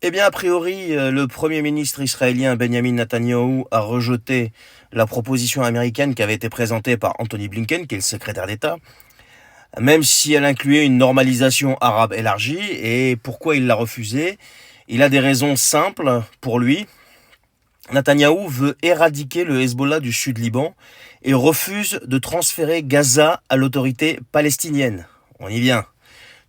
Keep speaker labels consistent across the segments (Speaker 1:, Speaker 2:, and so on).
Speaker 1: Eh bien, a priori, le Premier ministre israélien Benjamin Netanyahou a rejeté la proposition américaine qui avait été présentée par Anthony Blinken, qui est le secrétaire d'État, même si elle incluait une normalisation arabe élargie. Et pourquoi il l'a refusée? Il a des raisons simples pour lui. Netanyahou veut éradiquer le Hezbollah du sud Liban et refuse de transférer Gaza à l'autorité palestinienne. On y vient.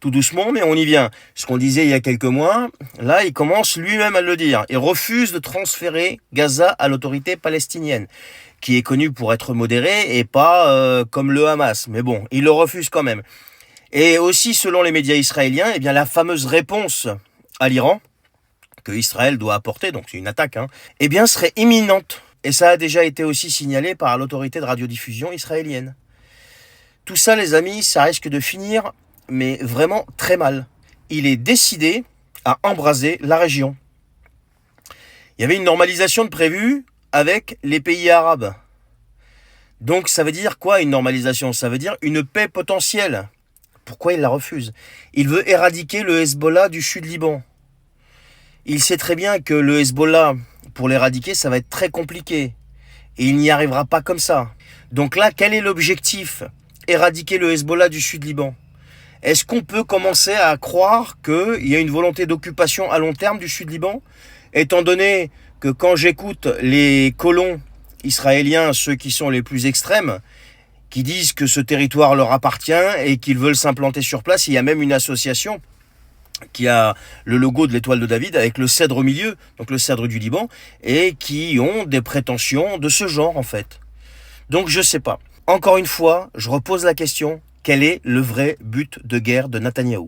Speaker 1: Tout doucement, mais on y vient. Ce qu'on disait il y a quelques mois, là, il commence lui-même à le dire. Il refuse de transférer Gaza à l'autorité palestinienne, qui est connue pour être modérée et pas comme le Hamas. Mais bon, il le refuse quand même. Et aussi, selon les médias israéliens, eh bien, la fameuse réponse à l'Iran, que Israël doit apporter, donc c'est une attaque, eh bien, serait imminente. Et ça a déjà été aussi signalé par l'autorité de radiodiffusion israélienne. Tout ça, les amis, ça risque de finir mais vraiment très mal. Il est décidé à embraser la région. Il y avait une normalisation de prévue avec les pays arabes. Donc ça veut dire quoi une normalisation? Ça veut dire une paix potentielle. Pourquoi il la refuse? Il veut éradiquer le Hezbollah du sud Liban. Il sait très bien que le Hezbollah, pour l'éradiquer, ça va être très compliqué. Et il n'y arrivera pas comme ça. Donc là, quel est l'objectif? Éradiquer le Hezbollah du sud Liban. Est-ce qu'on peut commencer à croire qu'il y a une volonté d'occupation à long terme du Sud-Liban? Étant donné que quand j'écoute les colons israéliens, ceux qui sont les plus extrêmes, qui disent que ce territoire leur appartient et qu'ils veulent s'implanter sur place, il y a même une association qui a le logo de l'étoile de David avec le cèdre au milieu, donc le cèdre du Liban, et qui ont des prétentions de ce genre en fait. Donc je sais pas. Encore une fois, je repose la question. Quel est le vrai but de guerre de Netanyahou?